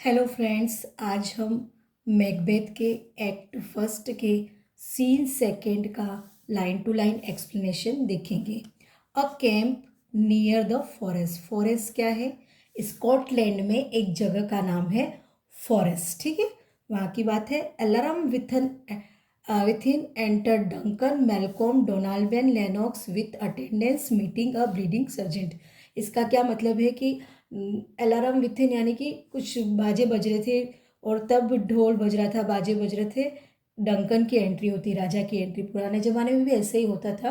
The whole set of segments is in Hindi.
हेलो फ्रेंड्स, आज हम मैकबेथ के एक्ट फर्स्ट के सीन सेकंड का लाइन टू लाइन एक्सप्लेनेशन देखेंगे। A camp near the forest. Forest क्या है? स्कॉटलैंड में एक जगह का नाम है फॉरेस्ट। ठीक है, वहाँ की बात है। Alarum within enter Duncan Malcolm Donalbain Lennox with attendants meeting a bleeding sergeant. इसका क्या मतलब है कि अलार्म विथिन यानी कि कुछ बाजे बज रहे थे और तब ढोल बज रहा था, बाजे बज रहे थे। डंकन की एंट्री होती, राजा की एंट्री। पुराने ज़माने में भी ऐसे ही होता था,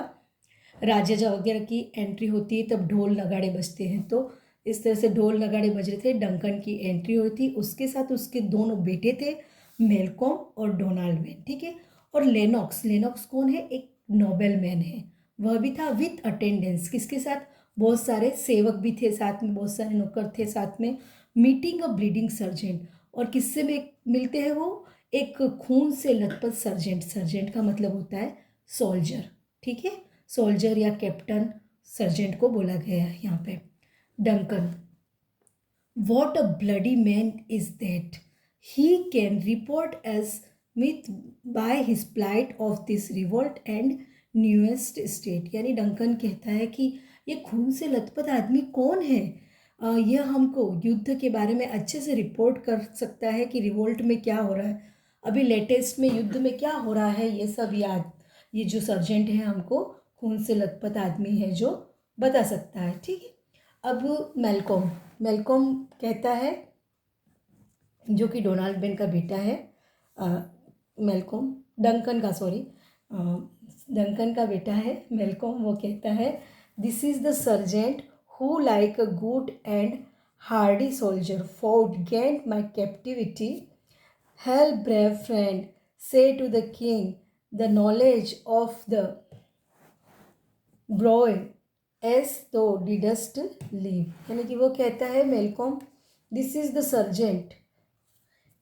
राजा वगैरह की एंट्री होती है तब ढोल नगाड़े बजते हैं। तो इस तरह से ढोल नगाड़े बज रहे थे, डंकन की एंट्री होती। उसके साथ उसके दोनों बेटे थे, मेलकॉम और डोनाल्ड वेन। ठीक है, और लेनॉक्स। लेनॉक्स कौन है? एक नोबेल मैन है, वह भी था। विथ अटेंडेंस, किसके साथ? बहुत सारे सेवक भी थे साथ में, बहुत सारे नौकर थे साथ में। मीटिंग अ ब्लीडिंग सर्जेंट, और किससे में मिलते हैं वो? एक खून से लथपथ सर्जेंट। सर्जेंट का मतलब होता है सोल्जर। ठीक है, सोल्जर या कैप्टन सर्जेंट को बोला गया है यहाँ पे। Duncan, what a bloody man is that! He can report as myth by his plight of this revolt and newest state। यानी डंकन कहता है कि ये खून से लथपथ आदमी कौन है? यह हमको युद्ध के बारे में अच्छे से रिपोर्ट कर सकता है कि रिवोल्ट में क्या हो रहा है, अभी लेटेस्ट में युद्ध में क्या हो रहा है, ये सब याद। ये जो सर्जेंट है हमको खून से लथपथ आदमी है जो बता सकता है। ठीक है, अब मेलकॉम। मेलकॉम कहता है, जो कि डोनाल्ड बेन का बेटा है। मेलकॉम डंकन का, सॉरी, डंकन का बेटा है मेलकॉम। वो कहता है, this is the sergeant who like a good and hardy soldier fought gainst my captivity. Hail brave friend, say to the king the knowledge of the broil as thou didst leave. यानी कि वो कहता है Malcolm, this is the sergeant.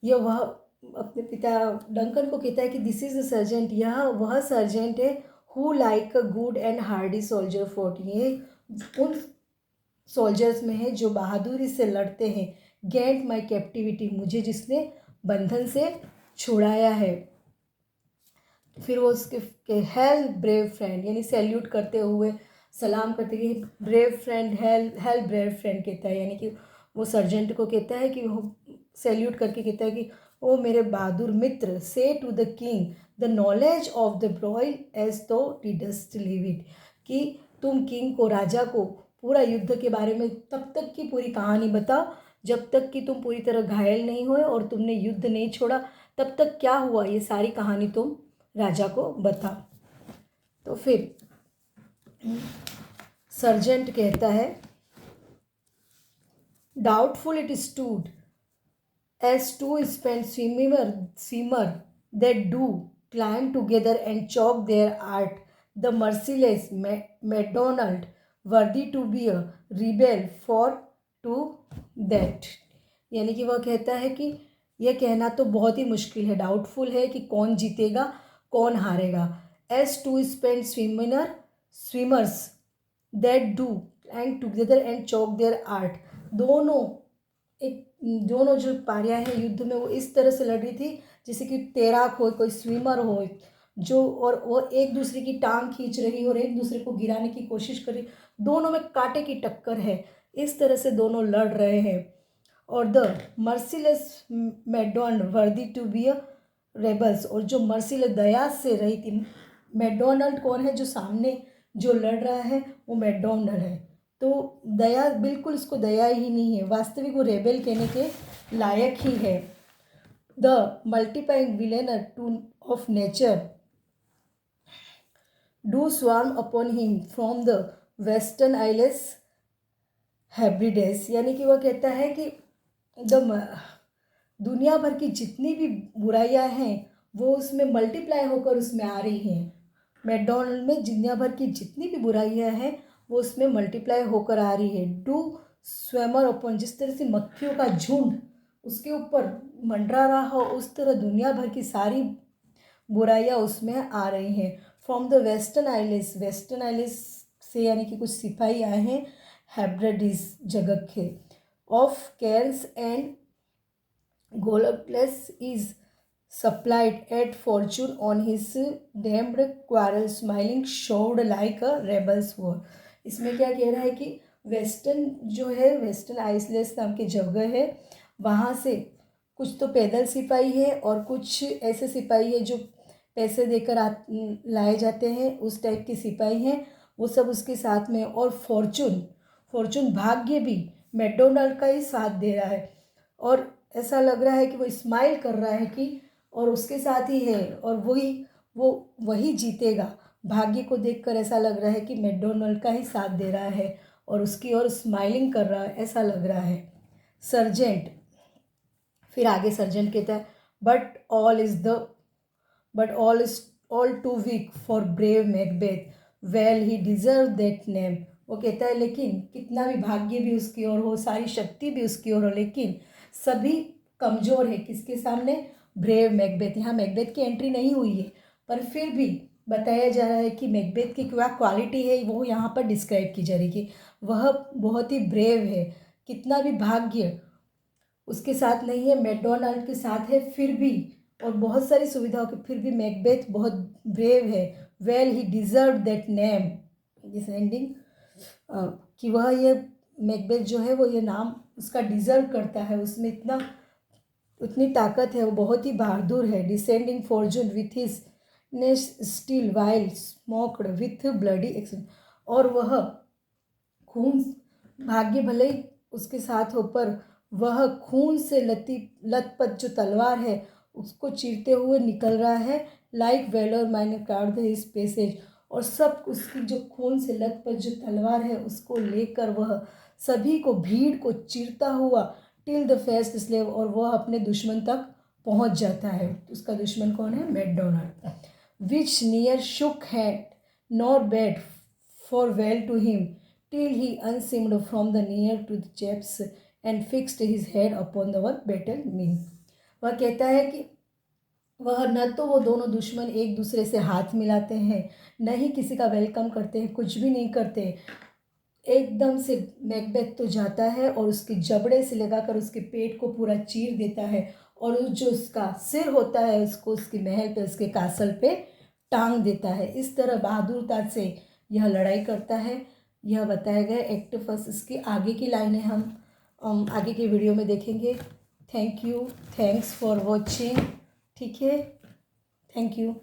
यह वह अपने पिता डंकन को कहता है कि दिस इज द सर्जेंट, यह वह सर्जेंट है who like a good and hardy soldier fort. ये उन सोल्जर्स में है जो बहादुरी से लड़ते हैं। गेंट माई कैप्टिविटी, मुझे जिसने बंधन से छुड़ाया है। फिर वो उसके हेल ब्रेव फ्रेंड, यानी सैल्यूट करते हुए, सलाम करते हुए, brave friend, hello hello brave friend कहता है। यानी कि वो सर्जेंट को कहता है कि वो सैल्यूट करके कहता है कि ओ मेरे बहादुर मित्र, say to the king the knowledge of the broil as thou didst leave it. कि तुम किंग को, राजा को पूरा युद्ध के बारे में तब तक की पूरी कहानी बताओ जब तक कि तुम पूरी तरह घायल नहीं हुए और तुमने युद्ध नहीं छोड़ा। तब तक क्या हुआ ये सारी कहानी तुम राजा को बता। तो फिर सर्जेंट कहता है, doubtful it stood as two spent swimmer that do cling together and choke their art the merciless Macdonwald worthy to be a rebel for to that. यानी कि वह कहता है कि यह कहना तो बहुत ही मुश्किल है, डाउटफुल है कि कौन जीतेगा कौन हारेगा। As two spent swimmers that do end together and choke their art. दोनों एक दोनों जो पारियां हैं युद्ध में, वो इस तरह से लड़ रही थी जैसे कि तैराक हो, कोई स्विमर हो जो, और वो एक दूसरे की टांग खींच रही और एक दूसरे को गिराने की कोशिश कर रही। दोनों में कांटे की टक्कर है, इस तरह से दोनों लड़ रहे हैं। और the merciless Macdonwald worthy to be a rebels, और जो मर्सीलेस दया से रही थी। मैकडोनल्ड कौन है? जो सामने जो लड़ रहा है वो मैकडोनल्ड है। तो दया, बिल्कुल इसको दया ही नहीं है, वास्तविक वो रेबेल कहने के लायक ही है। The multiplying villainies to of nature do swarm upon him from the western isles Hebrides. यानी कि वह कहता है कि दुनिया भर की जितनी भी बुराइयां हैं वो उसमें मल्टीप्लाई होकर उसमें आ रही हैं। मैकडोनल्ड में दुनिया भर की जितनी भी बुराइयां हैं वो उसमें मल्टीप्लाई होकर आ रही है। डू स्वेमर ओपन, जिस तरह से मक्खियों का झुंड उसके ऊपर मंडरा रहा हो, उस तरह दुनिया भर की सारी बुराइयां उसमें आ रही हैं। From the western eyelash, western eyelash से यानी कि कुछ सिपाही आए हैं हेब्रिडीज जगह के, of cares and Golokles is supplied at fortune on his damned quarrel, smiling showed like a rebel's war. इसमें क्या कह रहा है कि वेस्टर्न जो है, वेस्टर्न आइसलैंड्स नाम की जगह है, वहाँ से कुछ तो पैदल सिपाही है और कुछ ऐसे सिपाही है जो पैसे देकर लाए जाते हैं, उस टाइप के सिपाही हैं, वो सब उसके साथ में। और फॉर्चून, फॉर्चून भाग्य भी मैकडोनाल्ड का ही साथ दे रहा है और ऐसा लग रहा है कि वो स्माइल कर रहा है कि और उसके साथ ही है और वही जीतेगा। भाग्य को देखकर ऐसा लग रहा है कि मैकडोनाल्ड का ही साथ दे रहा है और उसकी ओर स्माइलिंग कर रहा है, ऐसा लग रहा है। सर्जेंट, फिर आगे सर्जेंट कहता है but all too weak for brave Macbeth, well he deserve that name. वो कहता है लेकिन कितना भी भाग्य भी उसकी ओर हो, सारी शक्ति भी उसकी ओर हो, लेकिन सभी कमज़ोर है किसके सामने? Brave Macbeth. यहाँ मैकबेथ की एंट्री नहीं हुई है पर फिर भी बताया जा रहा है कि मैकबेथ की क्या क्वालिटी है वो यहाँ पर डिस्क्राइब की जा रही है कि वह बहुत ही ब्रेव है। कितना भी भाग्य उसके साथ नहीं है, मैकडोनाल्ड के साथ है, फिर भी और बहुत सारी सुविधाओं के फिर भी मैकबेथ बहुत ब्रेव है। Well he deserve that name, this ending, कि वह ये मैकबेथ जो है वो ये नाम उसका डिजर्व करता है, उसमें इतना उतनी ताकत है, वो बहुत ही बहादुर है। Disdaining fortune with his ness steel while smoked with bloody action, और वह खून, भाग्य भले ही उसके साथ हो पर वह खून से लथपथ जो तलवार है उसको चीरते हुए निकल रहा है। Like valour minion carved his passage, और सब उसकी जो खून से लथपथ जो तलवार है उसको लेकर वह सभी को, भीड़ को चीरता हुआ टिल द फेस्ट स्लेव, और वह अपने दुश्मन तक पहुंच जाता है। उसका दुश्मन कौन है? मैकडोनाल्ड। विच नियर शुक हैड nor bade farewell to him till he unseamed from the near to the chaps and fixed his head upon the battle mean। वह कहता है कि वह न तो वो दोनों दुश्मन एक दूसरे से हाथ मिलाते हैं, न ही किसी का वेलकम करते हैं, कुछ भी नहीं करते। एकदम से मैकबेथ तो जाता है और उसके जबड़े से लगाकर उसके पेट को पूरा चीर देता है और जो उसका सिर होता है उसको उसके महल पे, उसके कासल पे टांग देता है। इस तरह बहादुरता से यह लड़ाई करता है। यह बताया गया एक्ट फर्स्ट। इसकी आगे की लाइनें हम आगे की वीडियो में देखेंगे। Thank you, thanks for watching. ठीक है, थैंक यू।